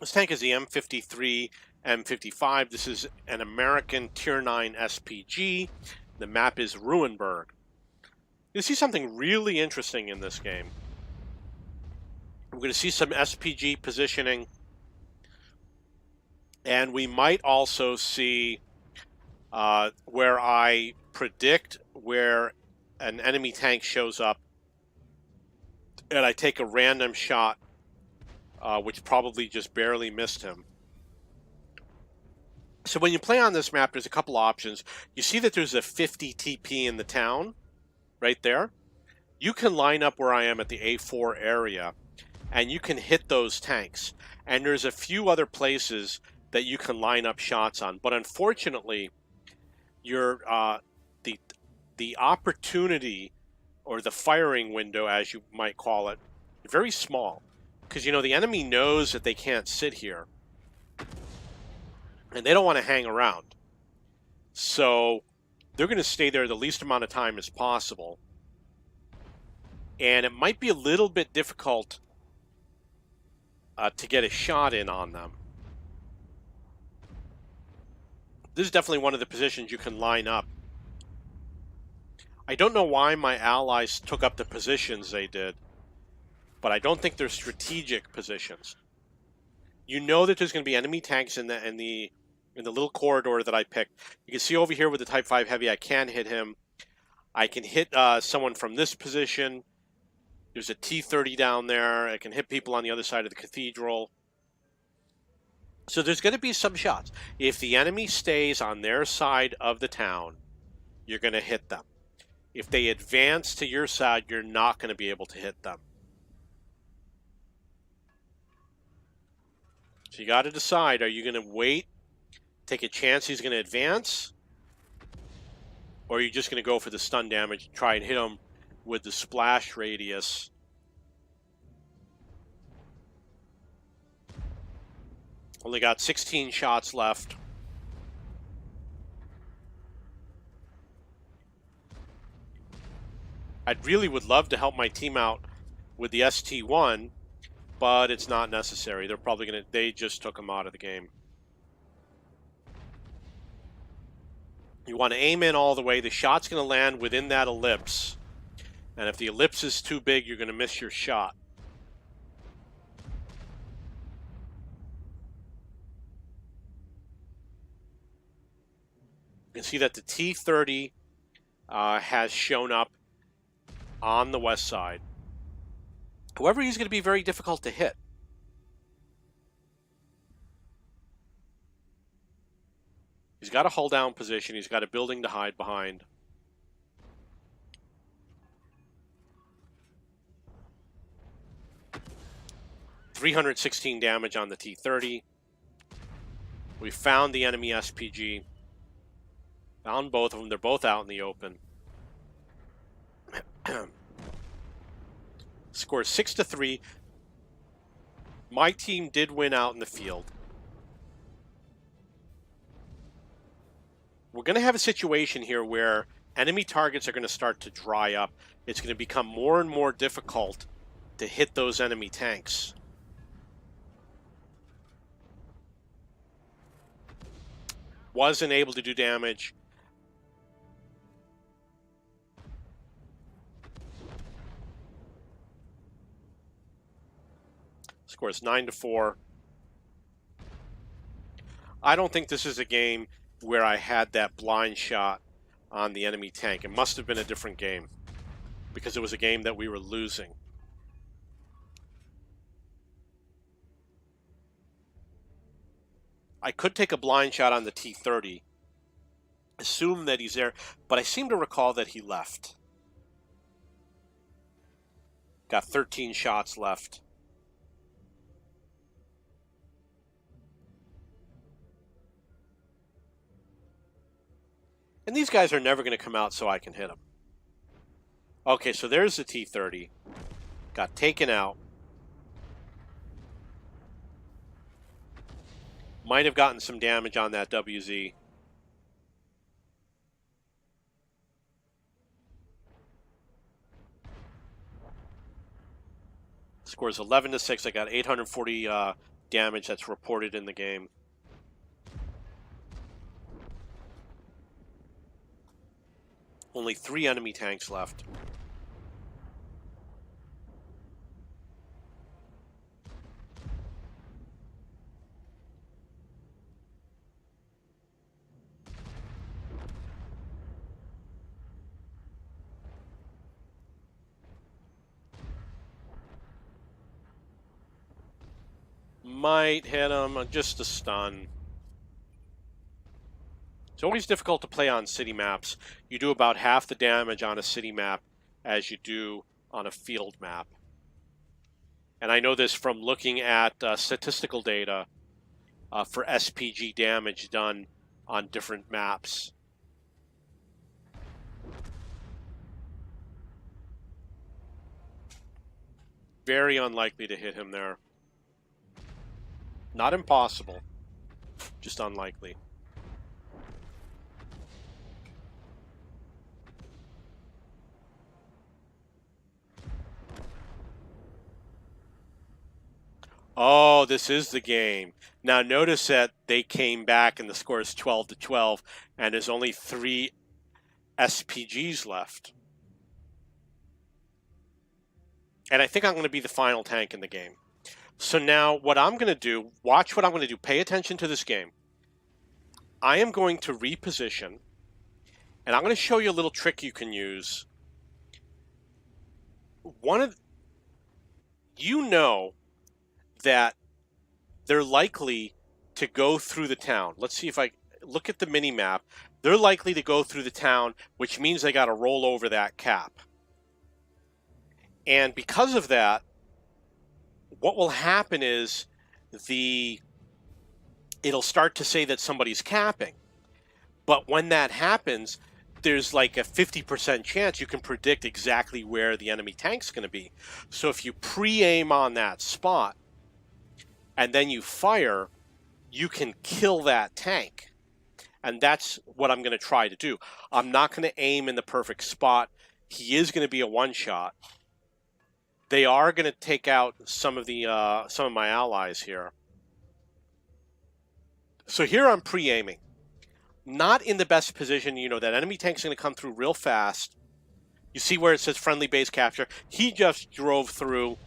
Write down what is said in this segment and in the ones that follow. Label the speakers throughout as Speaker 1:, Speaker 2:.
Speaker 1: This tank is the M53 M55. This is an American Tier 9 SPG. The map is Ruinberg. You see something really interesting in this game. We're going to see some SPG positioning, and we might also see where I predict where an enemy tank shows up, and I take a random shot, which probably just barely missed him. So when you play on this map, there's a couple options. You see that there's a 50 TP in the town, right there. You can line up where I am at the A4 area, and you can hit those tanks. And there's a few other places that you can line up shots on. But unfortunately, the opportunity, or the firing window, as you might call it, very small. Because, you know, the enemy knows that they can't sit here, and they don't want to hang around. So they're going to stay there the least amount of time as possible. And it might be a little bit difficult to get a shot in on them. This is definitely one of the positions you can line up. I don't know why my allies took up the positions they did, but I don't think they're strategic positions. You know that there's going to be enemy tanks in the little corridor that I picked. You can see over here with the Type 5 Heavy, I can hit him. I can hit someone from this position. There's a T-30 down there. I can hit people on the other side of the cathedral. So there's going to be some shots. If the enemy stays on their side of the town, you're going to hit them. If they advance to your side, you're not going to be able to hit them. So you got to decide, are you going to wait, take a chance he's going to advance? Or are you just going to go for the stun damage, try and hit him with the splash radius? Only got 16 shots left. I really would love to help my team out with the ST1, but it's not necessary. They're probably going to, they just took him out of the game. You want to aim in all the way. The shot's going to land within that ellipse. And if the ellipse is too big, you're going to miss your shot. You can see that the T-30 has shown up on the west side. However, he's going to be very difficult to hit. He's got a hull down position. He's got a building to hide behind. $316 damage on the T-30. We found the enemy SPG. Found both of them. They're both out in the open. Score 6-3. My team did win out in the field. We're going to have a situation here where enemy targets are going to start to dry up. It's going to become more and more difficult to hit those enemy tanks. Wasn't able to do damage. Score is 9-4. I don't think this is a game where I had that blind shot on the enemy tank. It must have been a different game, because it was a game that we were losing. I could take a blind shot on the T-30, assume that he's there, but I seem to recall that he left. Got 13 shots left. And these guys are never going to come out so I can hit them. Okay, so there's the T-30. Got taken out. Might have gotten some damage on that WZ. Scores 11-6. I got 840 damage that's reported in the game. Only 3 enemy tanks left. Might hit him, just a stun. It's always difficult to play on city maps. You do about half the damage on a city map as you do on a field map. And I know this from looking at statistical data for SPG damage done on different maps. Very unlikely to hit him there. Not impossible, just unlikely. Oh, this is the game. Now notice that they came back and the score is 12-12 and there's only 3 SPGs left. And I think I'm going to be the final tank in the game. So now what I'm going to do, watch what I'm going to do. Pay attention to this game. I am going to reposition, and I'm going to show you a little trick you can use. You know that they're likely to go through the town. Let's see if I look at the mini map. They're likely to go through the town, which means they got to roll over that cap. And because of that, what will happen is it'll start to say that somebody's capping. But when that happens, there's like a 50% chance you can predict exactly where the enemy tank's going to be. So if you pre-aim on that spot and then you fire, you can kill that tank. And that's what I'm going to try to do. I'm not going to aim in the perfect spot. He is going to be a one-shot. They are going to take out some of my allies here. So here I'm pre-aiming. Not in the best position. You know, that enemy tank's going to come through real fast. You see where it says friendly base capture? He just drove through.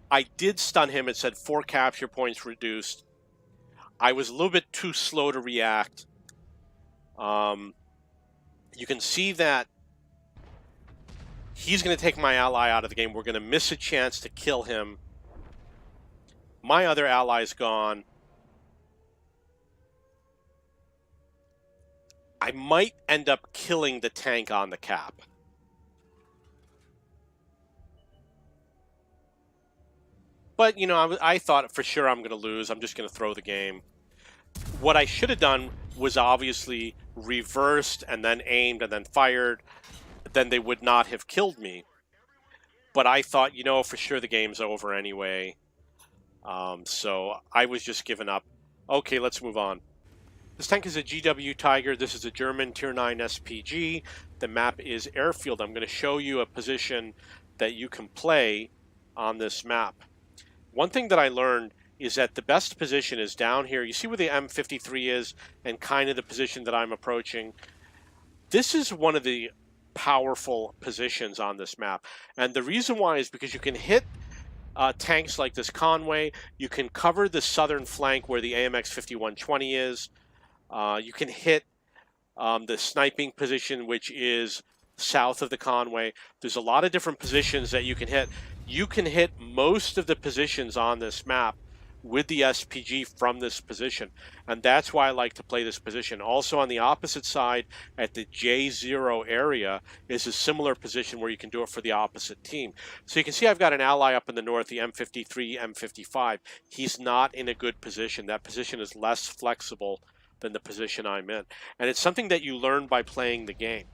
Speaker 1: I did stun him. It said 4 capture points reduced. I was a little bit too slow to react. You can see that he's going to take my ally out of the game. We're going to miss a chance to kill him. My other ally's gone. I might end up killing the tank on the cap. But, you know, I thought for sure I'm going to lose. I'm just going to throw the game. What I should have done was obviously reversed and then aimed and then fired. Then they would not have killed me. But I thought, you know, for sure the game's over anyway. So I was just giving up. Okay, let's move on. This tank is a GW Tiger. This is a German Tier 9 SPG. The map is Airfield. I'm going to show you a position that you can play on this map. One thing that I learned is that the best position is down here. You see where the M53 is and kind of the position that I'm approaching. This is one of the powerful positions on this map. And the reason why is because you can hit tanks like this Conway. You can cover the southern flank where the AMX 5120 is. You can hit the sniping position, which is south of the Conway. There's a lot of different positions that you can hit. You can hit most of the positions on this map with the SPG from this position, and that's why I like to play this position. Also on the opposite side at the J0 area is a similar position where you can do it for the opposite team. So you can see I've got an ally up in the north, the M53, M55. He's not in a good position. That position is less flexible than the position I'm in, and it's something that you learn by playing the game.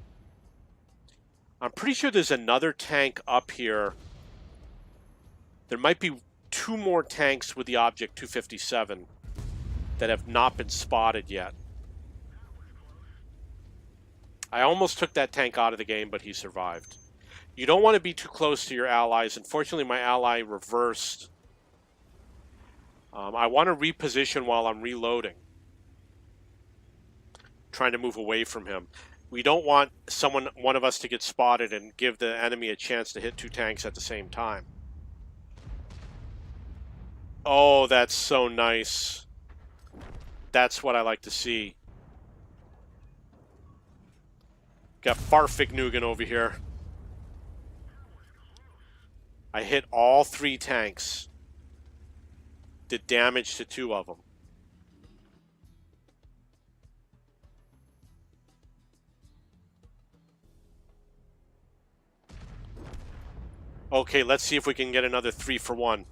Speaker 1: I'm pretty sure there's another tank up here. There might be 2 more tanks with the Object 257 that have not been spotted yet. I almost took that tank out of the game, but he survived. You don't want to be too close to your allies. Unfortunately, my ally reversed. I want to reposition while I'm reloading, trying to move away from him. We don't want one of us to get spotted and give the enemy a chance to hit 2 tanks at the same time. Oh, that's so nice. That's what I like to see. Got Farfignugan over here. I hit all 3 tanks. Did damage to 2 of them. Okay, let's see if we can get another 3 for 1.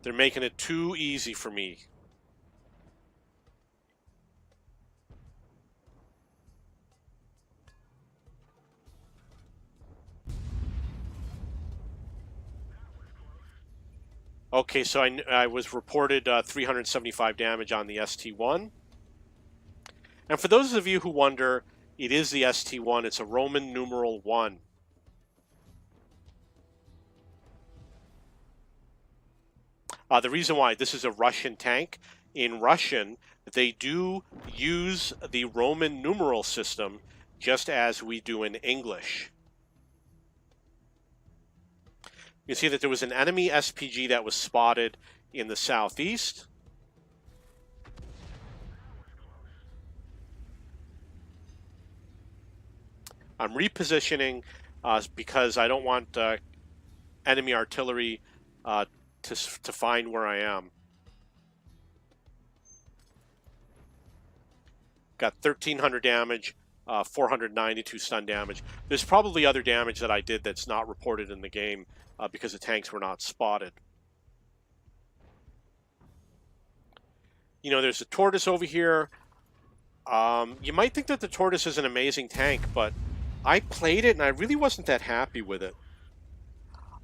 Speaker 1: They're making it too easy for me. Okay, so I was reported 375 damage on the ST1. And for those of you who wonder, it is the ST1. It's a Roman numeral 1. The reason why, this is a Russian tank. In Russian, they do use the Roman numeral system just as we do in English. You see that there was an enemy SPG that was spotted in the southeast. I'm repositioning because I don't want enemy artillery to find where I am. Got 1,300 damage, 492 stun damage. There's probably other damage that I did that's not reported in the game because the tanks were not spotted. You know, there's a Tortoise over here. You might think that the Tortoise is an amazing tank, but I played it and I really wasn't that happy with it.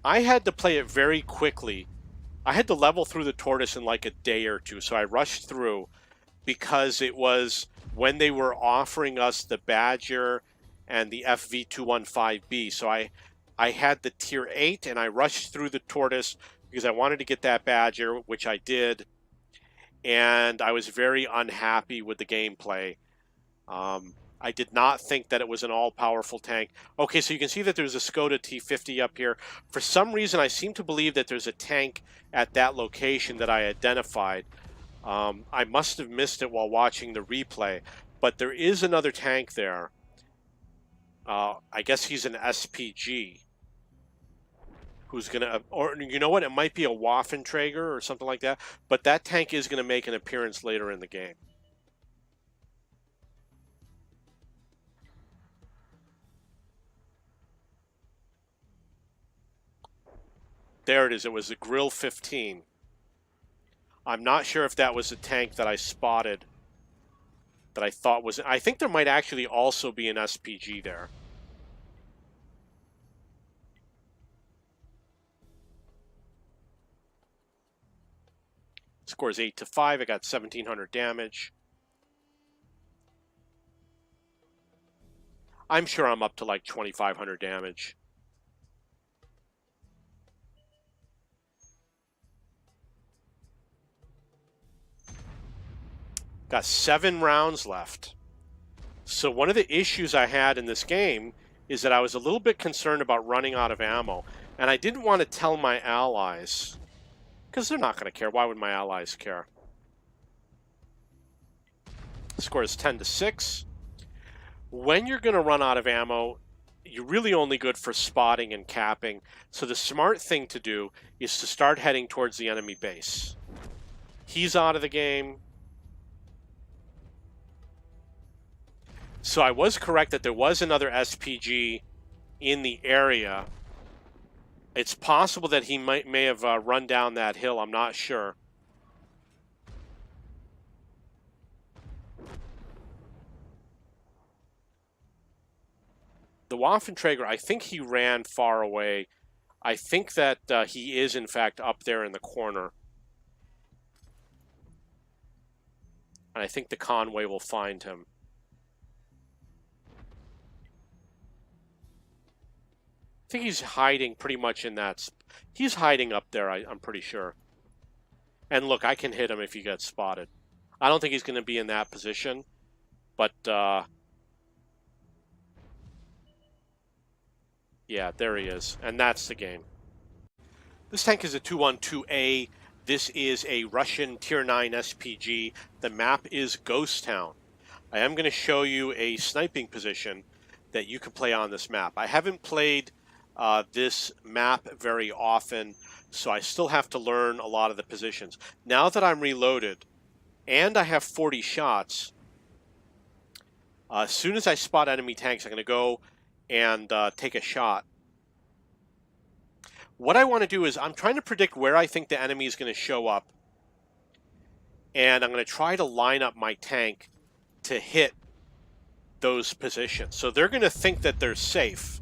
Speaker 1: I had to play it very quickly. I had to level through the Tortoise in like a day or two, so I rushed through because it was when they were offering us the Badger and the FV215B. So I had the tier 8 and I rushed through the Tortoise because I wanted to get that Badger, which I did, and I was very unhappy with the gameplay. I did not think that it was an all-powerful tank. Okay, so you can see that there's a Skoda T50 up here. For some reason, I seem to believe that there's a tank at that location that I identified. I must have missed it while watching the replay, but there is another tank there. I guess he's an SPG. Who's going to, or you know what, it might be a Waffenträger or something like that, but that tank is going to make an appearance later in the game. There it is. It was a Grill 15. I'm not sure if that was a tank that I spotted that I thought was... I think there might actually also be an SPG there. Scores 8-5. I got 1,700 damage. I'm sure I'm up to like 2,500 damage. Got 7 rounds left. So one of the issues I had in this game is that I was a little bit concerned about running out of ammo. And I didn't want to tell my allies, because they're not going to care. Why would my allies care? The score is 10-6. When you're going to run out of ammo, you're really only good for spotting and capping. So the smart thing to do is to start heading towards the enemy base. He's out of the game. So I was correct that there was another SPG in the area. It's possible that he may have run down that hill. I'm not sure. The Waffenträger, I think he ran far away. I think that he is, in fact, up there in the corner. And I think the Conway will find him. think he's hiding pretty much in that. He's hiding up there, I'm pretty sure. And look, I can hit him if he gets spotted. I don't think he's going to be in that position, but yeah, there he is. And that's the game. This tank is a 212A. This is a Russian Tier 9 SPG. The map is Ghost Town. I am going to show you a sniping position that you can play on this map. I haven't played this map very often, so I still have to learn a lot of the positions. Now that I'm reloaded and I have 40 shots, as soon as I spot enemy tanks, I'm going to go and take a shot. What I want to do is I'm trying to predict where I think the enemy is going to show up, and I'm going to try to line up my tank to hit those positions. So they're going to think that they're safe.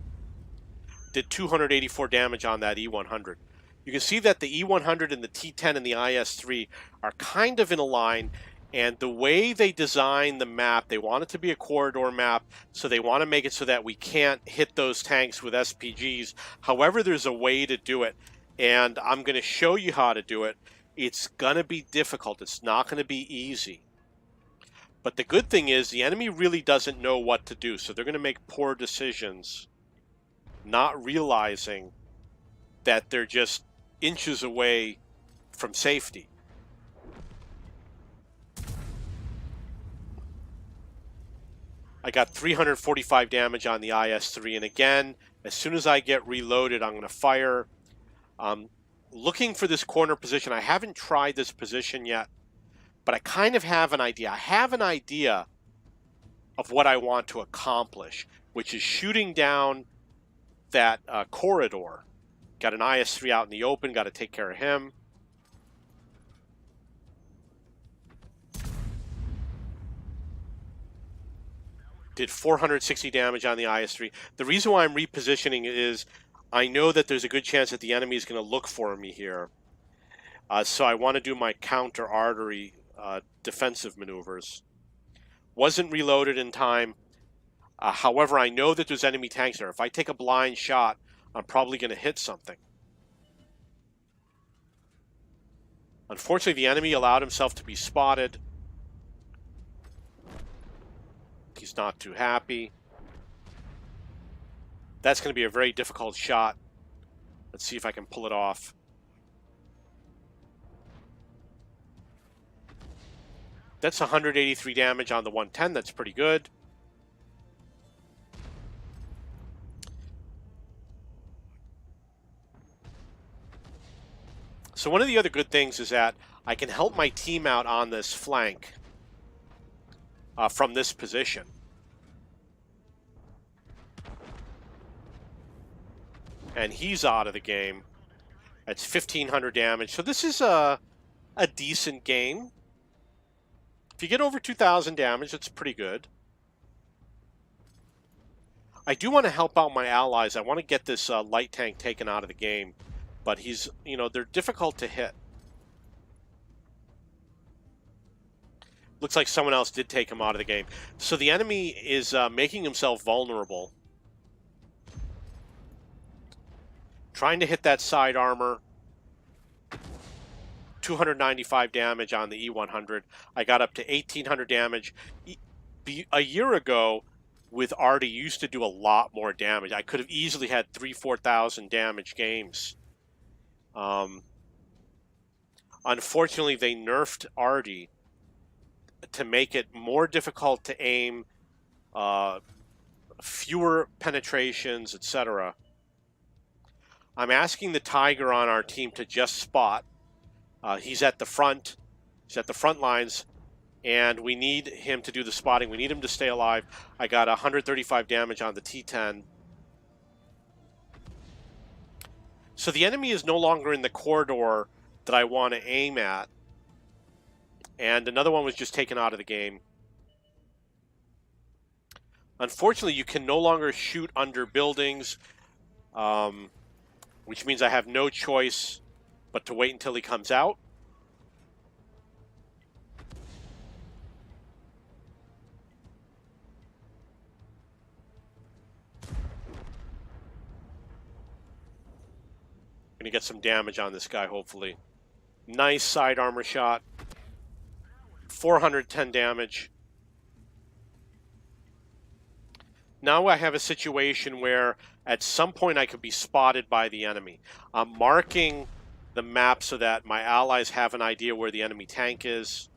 Speaker 1: Did 284 damage on that E100. You can see that the E100 and the T10 and the IS-3 are kind of in a line, and the way they design the map, they want it to be a corridor map, so they want to make it so that we can't hit those tanks with SPGs. However, there's a way to do it, and I'm going to show you how to do it. It's going to be difficult. It's not going to be easy. But the good thing is the enemy really doesn't know what to do, so they're going to make poor decisions, not realizing that they're just inches away from safety. I got 345 damage on the IS-3, and again, as soon as I get reloaded, I'm going to fire. Looking for this corner position. I haven't tried this position yet, but I kind of have an idea. I have an idea of what I want to accomplish, which is shooting down that corridor. Got an IS-3 out in the open, got to take care of him. Did 460 damage on the IS-3. The reason why I'm repositioning is I know that there's a good chance that the enemy is going to look for me here. So I want to do my counter artery defensive maneuvers. Wasn't reloaded in time. However, I know that there's enemy tanks there. If I take a blind shot, I'm probably going to hit something. Unfortunately, the enemy allowed himself to be spotted. He's not too happy. That's going to be a very difficult shot. Let's see if I can pull it off. That's 183 damage on the 110. That's pretty good. So one of the other good things is that I can help my team out on this flank from this position. And he's out of the game. That's 1,500 damage. So this is a decent game. If you get over 2,000 damage, it's pretty good. I do want to help out my allies. I want to get this light tank taken out of the game. But he's, you know, they're difficult to hit. Looks like someone else did take him out of the game. So the enemy is making himself vulnerable. Trying to hit that side armor. 295 damage on the E100. I got up to 1,800 damage. A year ago, with Artie, used to do a lot more damage. I could have easily had 3,000-4,000 damage games. Unfortunately, they nerfed Artie to make it more difficult to aim, fewer penetrations, etc. I'm asking the Tiger on our team to just spot. He's at the front. He's at the front lines, and we need him to do the spotting. We need him to stay alive. I got 135 damage on the T10. So the enemy is no longer in the corridor that I want to aim at. And another one was just taken out of the game. Unfortunately, you can no longer shoot under buildings, which means I have no choice but to wait until he comes out. Gonna get some damage on this guy, hopefully. Nice side armor shot. 410 damage. Now I have a situation where at some point I could be spotted by the enemy. I'm marking the map so that my allies have an idea where the enemy tank is.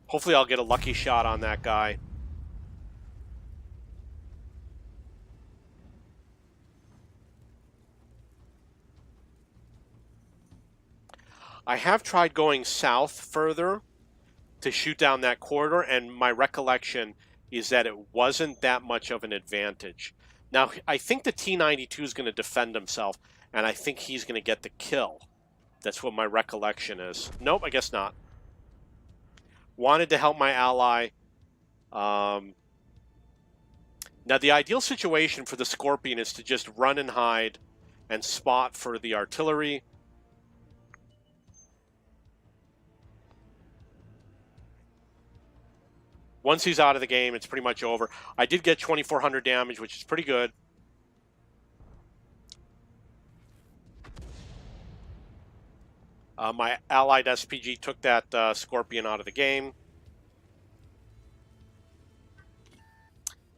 Speaker 1: Hopefully I'll get a lucky shot on that guy. I have tried going south further to shoot down that corridor, and my recollection is that it wasn't that much of an advantage. Now, I think the T-92 is going to defend himself, and I think he's going to get the kill. That's what my recollection is. Nope, I guess not. Wanted to help my ally. Now, the ideal situation for the Scorpion is to just run and hide and spot for the artillery. Once he's out of the game, it's pretty much over. I did get 2,400 damage, which is pretty good. My allied SPG took that Scorpion out of the game.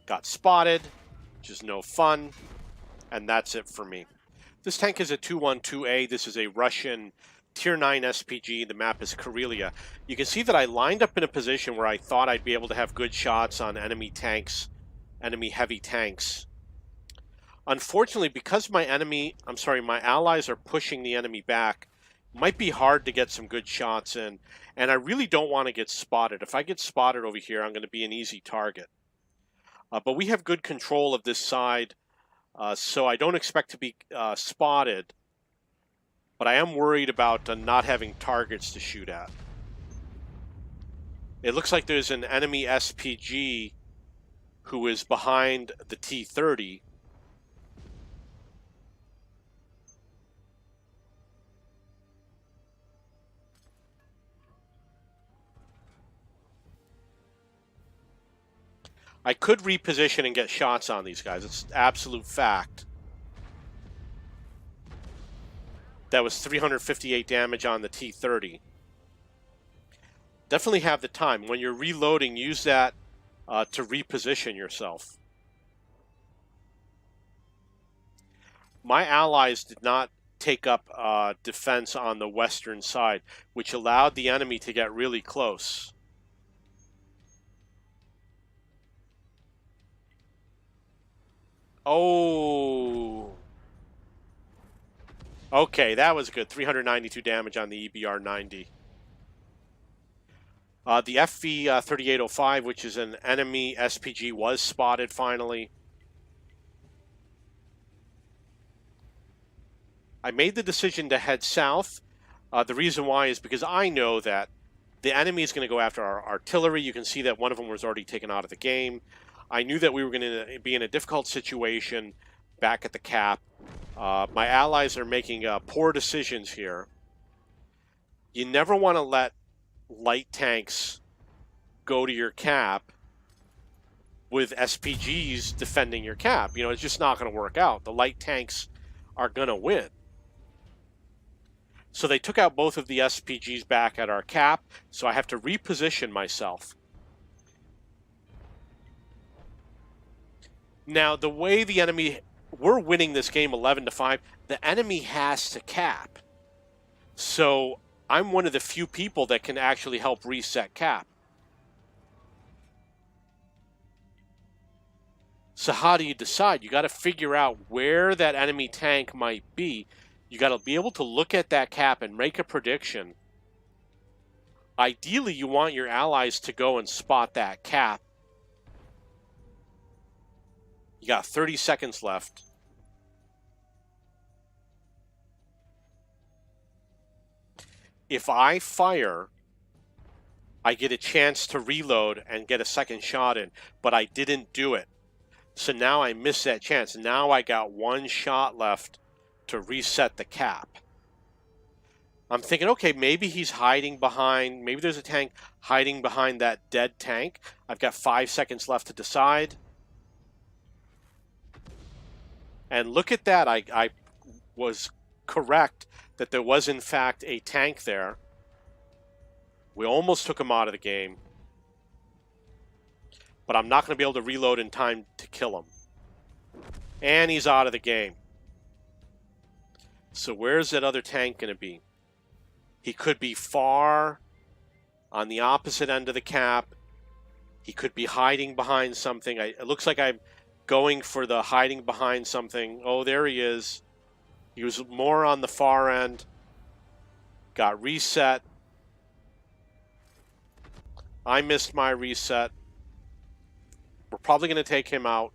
Speaker 1: Got spotted, which is no fun. And that's it for me. This tank is a 212A. This is a Russian Tier 9 SPG. The map is Karelia. You can see that I lined up in a position where I thought I'd be able to have good shots on enemy tanks, enemy heavy tanks. Unfortunately, because my allies are pushing the enemy back, it might be hard to get some good shots in, and I really don't want to get spotted. If I get spotted over here, I'm going to be an easy target. But we have good control of this side, so I don't expect to be spotted. But I am worried about not having targets to shoot at. It looks like there's an enemy SPG who is behind the T-30. I could reposition and get shots on these guys. It's absolute fact. That was 358 damage on the T-30. Definitely have the time. When you're reloading, use that to reposition yourself. My allies did not take up defense on the western side, which allowed the enemy to get really close. Oh. Okay, that was good. 392 damage on the EBR-90. The FV-3805, which is an enemy SPG, was spotted finally. I made the decision to head south. The reason why is because I know that the enemy is going to go after our artillery. You can see that one of them was already taken out of the game. I knew that we were going to be in a difficult situation back at the cap. My allies are making poor decisions here. You never want to let light tanks go to your cap with SPGs defending your cap. You know, it's just not going to work out. The light tanks are going to win. So they took out both of the SPGs back at our cap, so I have to reposition myself. Now, the way the enemy... We're winning this game 11-5. The enemy has to cap. So I'm one of the few people that can actually help reset cap. So how do you decide? You got to figure out where that enemy tank might be. You got to be able to look at that cap and make a prediction. Ideally, you want your allies to go and spot that cap. You got 30 seconds left. If I fire, I get a chance to reload and get a second shot in, but I didn't do it. So now I missed that chance. Now I got one shot left to reset the cap. I'm thinking, okay, maybe he's hiding behind, maybe there's a tank hiding behind that dead tank. I've got 5 seconds left to decide. And look at that. I was correct that there was, in fact, a tank there. We almost took him out of the game. But I'm not going to be able to reload in time to kill him. And he's out of the game. So where's that other tank going to be? He could be far on the opposite end of the cap. He could be hiding behind something. It looks like I'm going for the hiding behind something. Oh, there he is. He was more on the far end. Got reset. I missed my reset. We're probably going to take him out.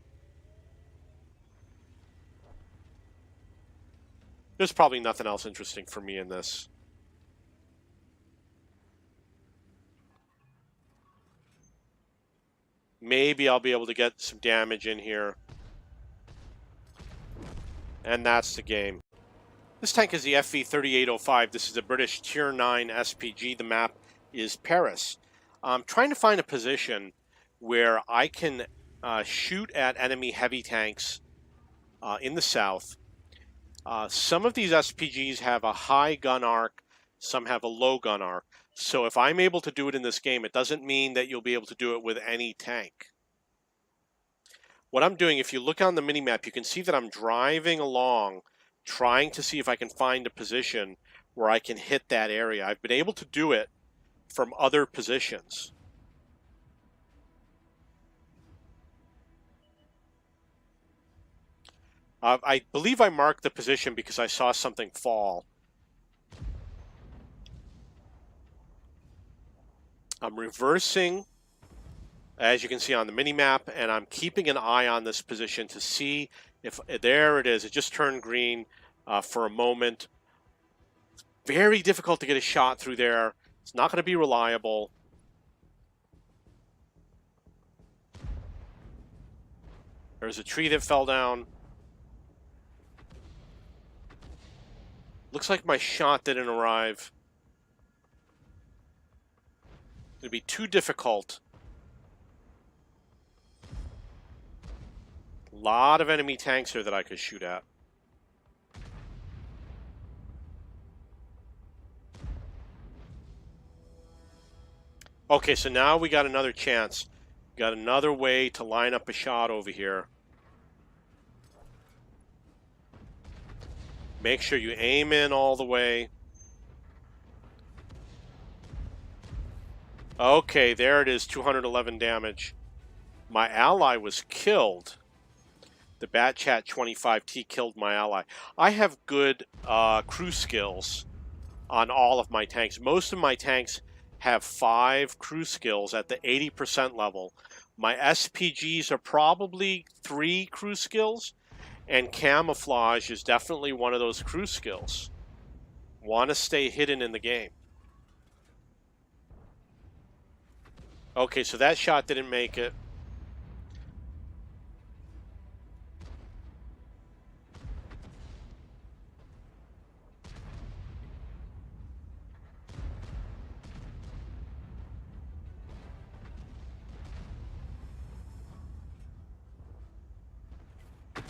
Speaker 1: There's probably nothing else interesting for me in this. Maybe I'll be able to get some damage in here. And that's the game. This tank is the FV3805. This is a British Tier 9 SPG. The map is Paris. I'm trying to find a position where I can shoot at enemy heavy tanks in the south. Some of these SPGs have a high gun arc, some have a low gun arc. So if I'm able to do it in this game, it doesn't mean that you'll be able to do it with any tank. What I'm doing, if you look on the minimap, you can see that I'm driving along, trying to see if I can find a position where I can hit that area. I've been able to do it from other positions. I believe I marked the position because I saw something fall. I'm reversing, as you can see on the minimap, and I'm keeping an eye on this position to see if, there it is, it just turned green for a moment. It's very difficult to get a shot through there. It's not going to be reliable. There's a tree that fell down. Looks like my shot didn't arrive. It'd be too difficult. A lot of enemy tanks here that I could shoot at. Okay, so now we got another chance. Got another way to line up a shot over here. Make sure you aim in all the way. Okay, there it is, 211 damage. My ally was killed. The Batchat 25T killed my ally. I have good crew skills on all of my tanks. Most of my tanks have 5 crew skills at the 80% level. My SPGs are probably 3 crew skills, and camouflage is definitely one of those crew skills. Want to stay hidden in the game. Okay, so that shot didn't make it.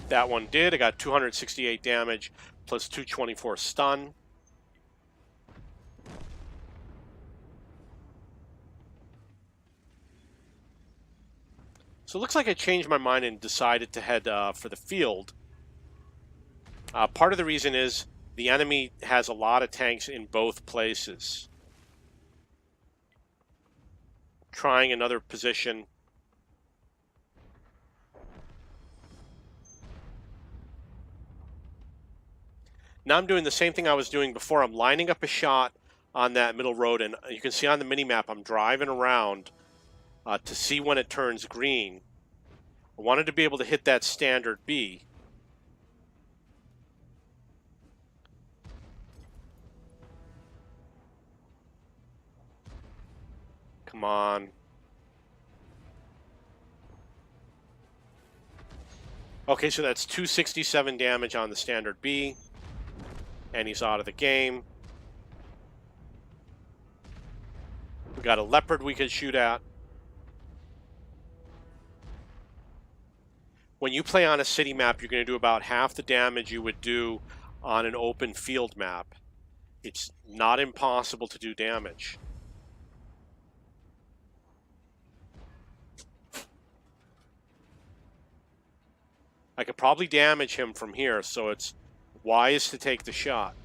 Speaker 1: That one did. I got 268 damage plus 224 stun. So it looks like I changed my mind and decided to head for the field. Part of the reason is the enemy has a lot of tanks in both places. Trying another position. Now I'm doing the same thing I was doing before. I'm lining up a shot on that middle road, and you can see on the minimap I'm driving around to see when it turns green. I wanted to be able to hit that standard B. Come on. Okay, so that's 267 damage on the standard B. And he's out of the game. We got a leopard we could shoot at. when you play on a city map, you're going to do about half the damage you would do on an open field map. It's not impossible to do damage. I could probably damage him from here, so it's wise to take the shot.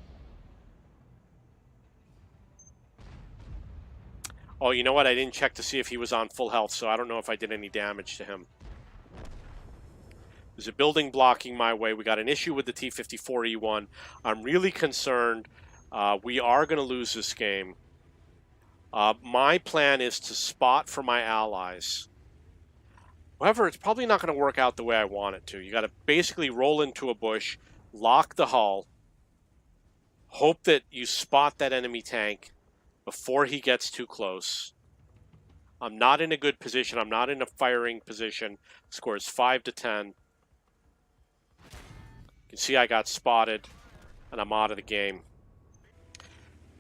Speaker 1: Oh, you know what? I didn't check to see if he was on full health, so I don't know if I did any damage to him. There's a building blocking my way. We got an issue with the T-54E1. I'm really concerned. We are going to lose this game. My plan is to spot for my allies. However, it's probably not going to work out the way I want it to. You got to basically roll into a bush, lock the hull, hope that you spot that enemy tank before he gets too close. I'm not in a good position. I'm not in a firing position. Score is 5-10. You can see I got spotted, and I'm out of the game.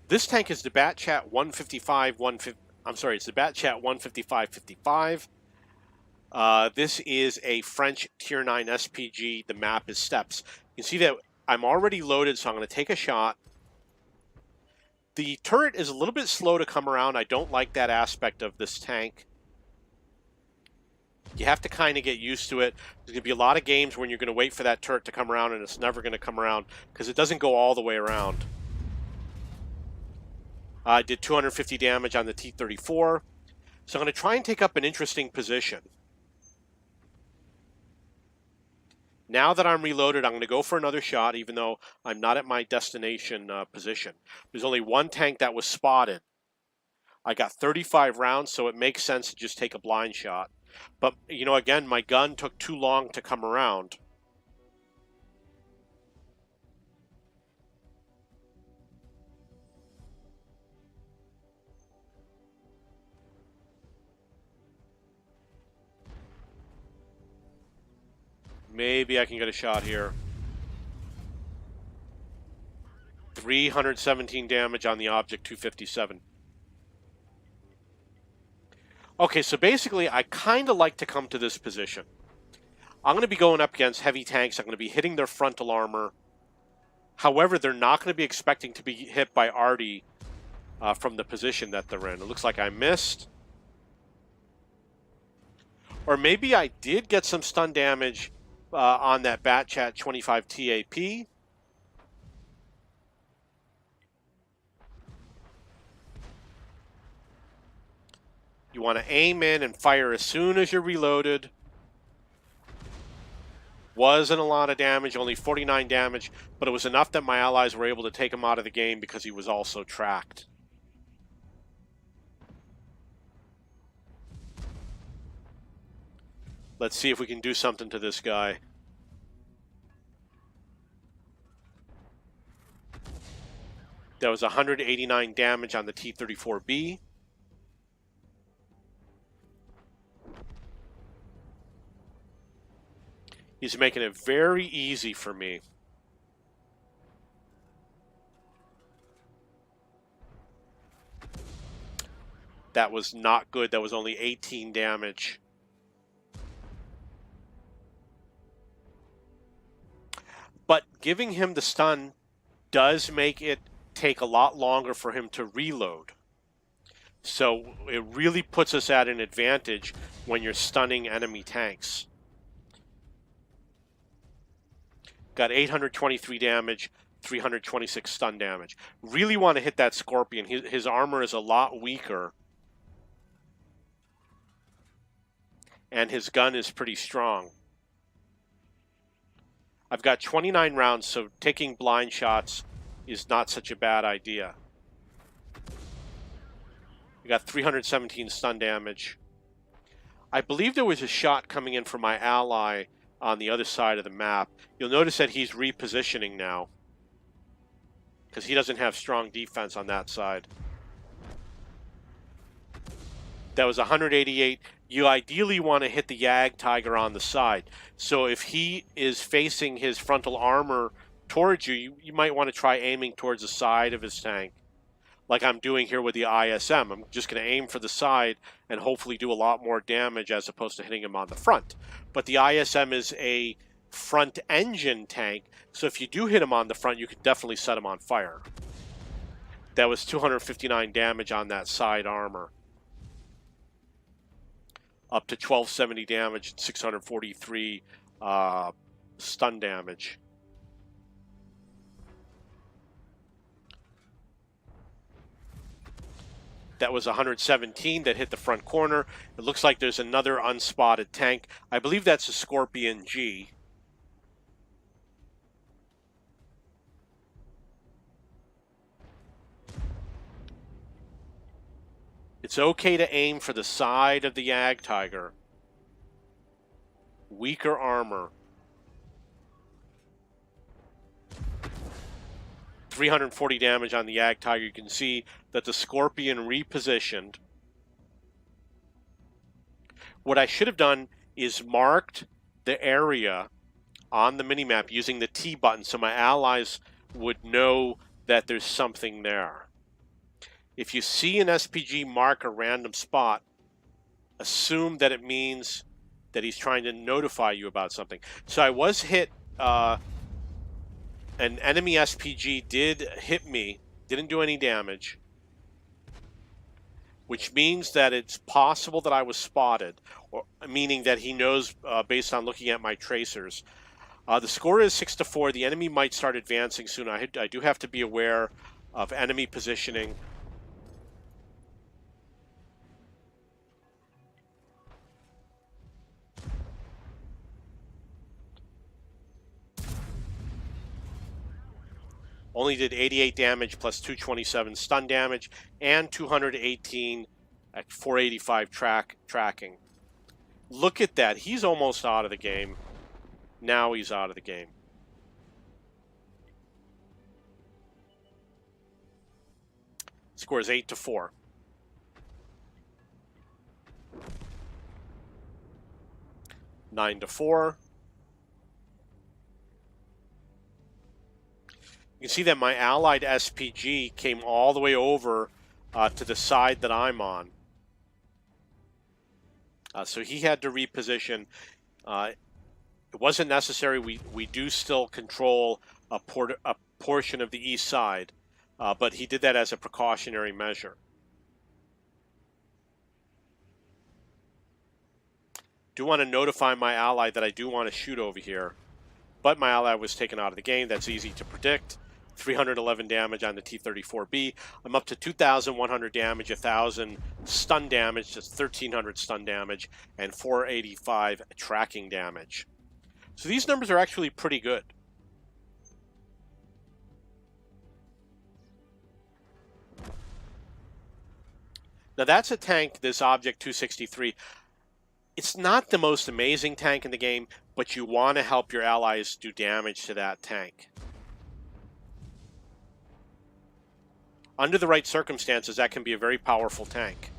Speaker 1: This tank is the Batchat 155. It's the Batchat 155-55. This is a French Tier 9 SPG. The map is steps. You can see that I'm already loaded, so I'm going to take a shot. The turret is a little bit slow to come around. I don't like that aspect of this tank. You have to kind of get used to it. There's going to be a lot of games when you're going to wait for that turret to come around, and it's never going to come around because it doesn't go all the way around. I did 250 damage on the T-34. So I'm going to try and take up an interesting position. Now that I'm reloaded, I'm going to go for another shot, even though I'm not at my destination position. There's only one tank that was spotted. I got 35 rounds, so it makes sense to just take a blind shot. But, you know, again, my gun took too long to come around. Maybe I can get a shot here. 317 damage on the object, 257. Okay, so basically I kind of like to come to this position. I'm going to be going up against heavy tanks. I'm going to be hitting their frontal armor. However, they're not going to be expecting to be hit by arty from the position that they're in. It looks like I missed. Or maybe I did get some stun damage on that Batchat 25 TAP. You want to aim in and fire as soon as you're reloaded. Wasn't a lot of damage, only 49 damage, but it was enough that my allies were able to take him out of the game because he was also tracked. Let's see if we can do something to this guy. That was 189 damage on the T-34B. He's making it very easy for me. That was not good. That was only 18 damage. But giving him the stun does make it take a lot longer for him to reload. So it really puts us at an advantage when you're stunning enemy tanks. Got 823 damage, 326 stun damage. Really want to hit that Scorpion. His armor is a lot weaker. And his gun is pretty strong. I've got 29 rounds, so taking blind shots is not such a bad idea. We got 317 stun damage. I believe there was a shot coming in from my ally on the other side of the map. You'll notice that he's repositioning now because he doesn't have strong defense on that side. That was 188. You ideally want to hit the Yag Tiger on the side. So if he is facing his frontal armor towards you, you might want to try aiming towards the side of his tank. like I'm doing here with the ISM. I'm just going to aim for the side and hopefully do a lot more damage as opposed to hitting him on the front. But the ISM is a front engine tank, so if you do hit him on the front, you can definitely set him on fire. That was 259 damage on that side armor. Up to 1270 damage and 643 stun damage. That was 117 that hit the front corner. It looks like there's another unspotted tank. I believe that's a Scorpion G. It's okay to aim for the side of the Yag Tiger. Weaker armor. 340 damage on the Yag Tiger. You can see that the Scorpion repositioned. What I should have done is marked the area on the minimap using the T button so my allies would know that there's something there. If you see an SPG mark a random spot, assume that it means that he's trying to notify you about something. So I was hit, an enemy SPG did hit me, didn't do any damage, which means that it's possible that I was spotted, or meaning that he knows based on looking at my tracers. The score is 6-4. The enemy might start advancing soon. I do have to be aware of enemy positioning. Only did 88 damage plus 227 stun damage and 218 at 485 tracking. Look at that. He's almost out of the game. Now he's out of the game. Score is 8-4. Nine to 4. You can see that my allied SPG came all the way over to the side that I'm on. So he had to reposition. It wasn't necessary. We do still control a portion of the east side, but he did that as a precautionary measure. Do want to notify my ally that I do want to shoot over here, but my ally was taken out of the game. That's easy to predict. 311 damage on the T-34B. I'm up to 2,100 damage, 1,000 stun damage, that's 1,300 stun damage, and 485 tracking damage. So these numbers are actually pretty good. Now that's a tank, this Object 263. It's not the most amazing tank in the game, but you want to help your allies do damage to that tank. Under the right circumstances, that can be a very powerful tank.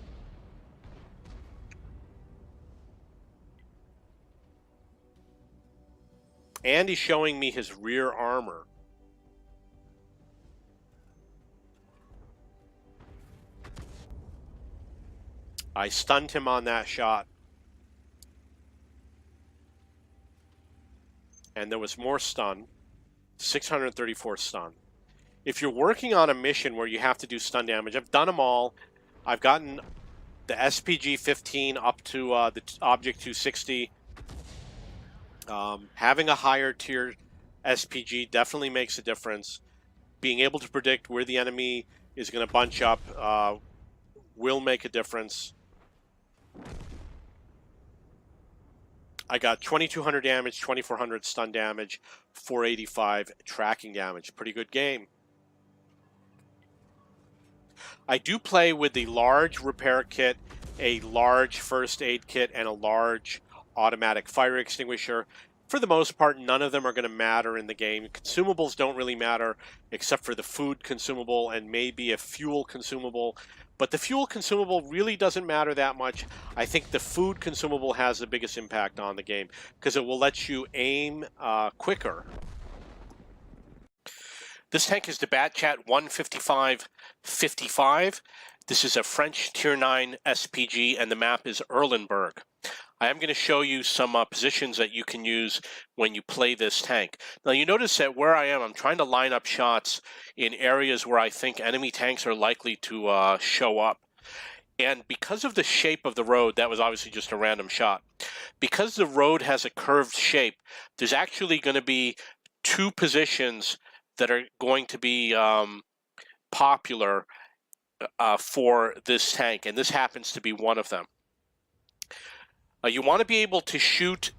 Speaker 1: And he's showing me his rear armor. I stunned him on that shot. And there was more stun. 634 stun. If you're working on a mission where you have to do stun damage, I've done them all. I've gotten the SPG 15 up to the Object 260. Having a higher tier SPG definitely makes a difference. Being able to predict where the enemy is going to bunch up will make a difference. I got 2,200 damage, 2,400 stun damage, 485 tracking damage. Pretty good game. I do play with the large repair kit, a large first aid kit, and a large automatic fire extinguisher. For the most part, none of them are going to matter in the game. Consumables don't really matter except for the food consumable and maybe a fuel consumable. But the fuel consumable really doesn't matter that much. I think the food consumable has the biggest impact on the game because it will let you aim quicker. This tank is the Batchat 155-55. This is a French Tier 9 SPG, and the map is Erlenberg. I am going to show you some positions that you can use when you play this tank. Now you notice that where I am, I'm trying to line up shots in areas where I think enemy tanks are likely to show up. And because of the shape of the road, that was obviously just a random shot. Because the road has a curved shape, there's actually going to be two positions that are going to be popular for this tank, and this happens to be one of them. You want to be able to shoot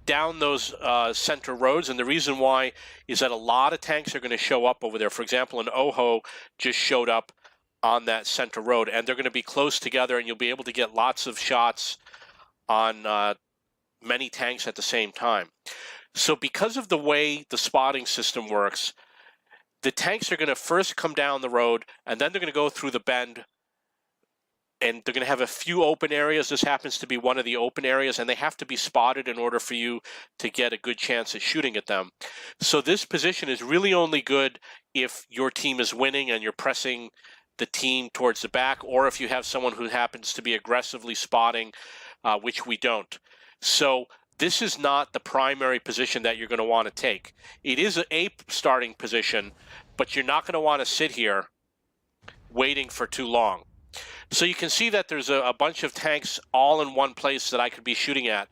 Speaker 1: down those center roads, and the reason why is that a lot of tanks are going to show up over there. For example, an OHO just showed up on that center road, and they're going to be close together, and you'll be able to get lots of shots on many tanks at the same time. So because of the way the spotting system works, the tanks are going to first come down the road, and then they're going to go through the bend, and they're going to have a few open areas. This happens to be one of the open areas, and they have to be spotted in order for you to get a good chance at shooting at them. So this position is really only good if your team is winning and you're pressing the team towards the back, or if you have someone who happens to be aggressively spotting, which we don't. So this is not the primary position that you're going to want to take. It is a starting position, but you're not going to want to sit here waiting for too long. So you can see that there's a bunch of tanks all in one place that I could be shooting at.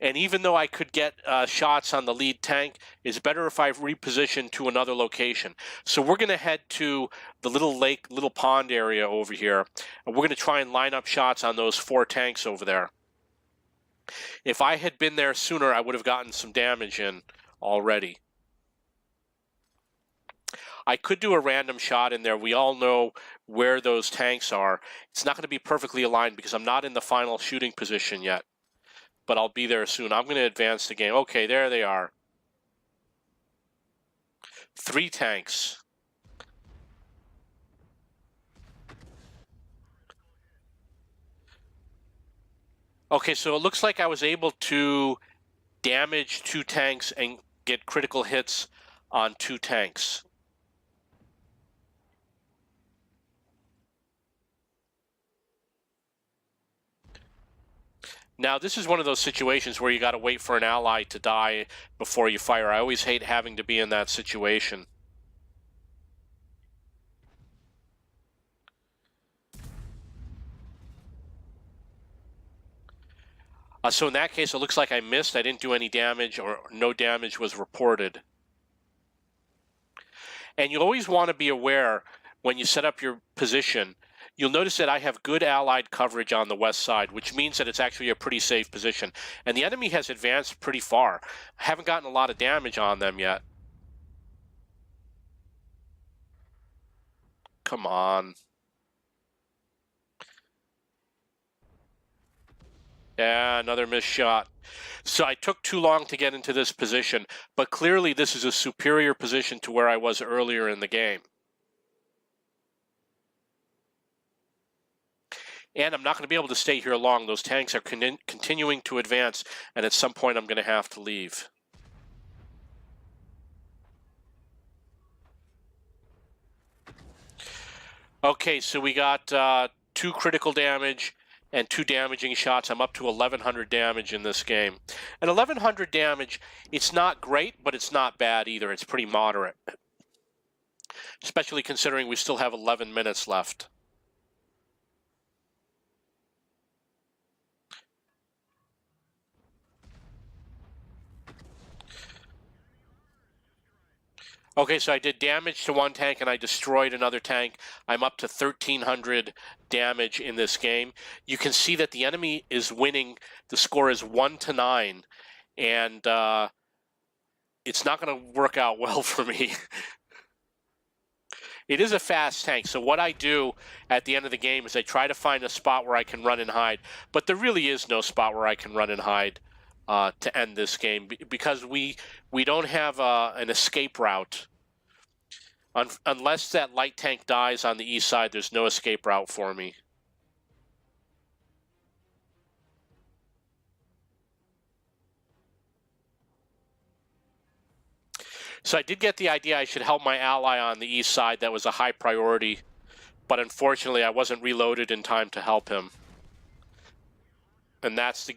Speaker 1: And even though I could get shots on the lead tank, it's better if I reposition to another location. So we're going to head to the little lake, little pond area over here, and we're going to try and line up shots on those 4 tanks over there. If I had been there sooner, I would have gotten some damage in already. I could do a random shot in there. We all know where those tanks are. It's not going to be perfectly aligned because I'm not in the final shooting position yet, but I'll be there soon. I'm going to advance the game. Okay, there they are. 3 tanks. Okay, so it looks like I was able to damage 2 tanks and get critical hits on 2 tanks. Now, this is one of those situations where you got to wait for an ally to die before you fire. I always hate having to be in that situation. So in that case, it looks like I missed. I didn't do any damage, or no damage was reported. And you always want to be aware when you set up your position. You'll notice that I have good allied coverage on the west side, which means that it's actually a pretty safe position. And the enemy has advanced pretty far. I haven't gotten a lot of damage on them yet. Come on. Yeah, another missed shot. So I took too long to get into this position, but clearly this is a superior position to where I was earlier in the game. And I'm not going to be able to stay here long. Those tanks are continuing to advance, and at some point I'm going to have to leave. Okay, so we got 2 critical damage and 2 damaging shots. I'm up to 1,100 damage in this game. And 1,100 damage, it's not great, but it's not bad either. It's pretty moderate, especially considering we still have 11 minutes left. Okay, so I did damage to 1 tank and I destroyed another tank. I'm up to 1,300 damage in this game. You can see that the enemy is winning. The score is 1-9, and it's not going to work out well for me. It is a fast tank, so what I do at the end of the game is I try to find a spot where I can run and hide, but there really is no spot where I can run and hide to end this game, because we don't have an escape route. Unless that light tank dies on the east side, there's no escape route for me. So I did get the idea I should help my ally on the east side. That was a high priority, but unfortunately I wasn't reloaded in time to help him. And that's the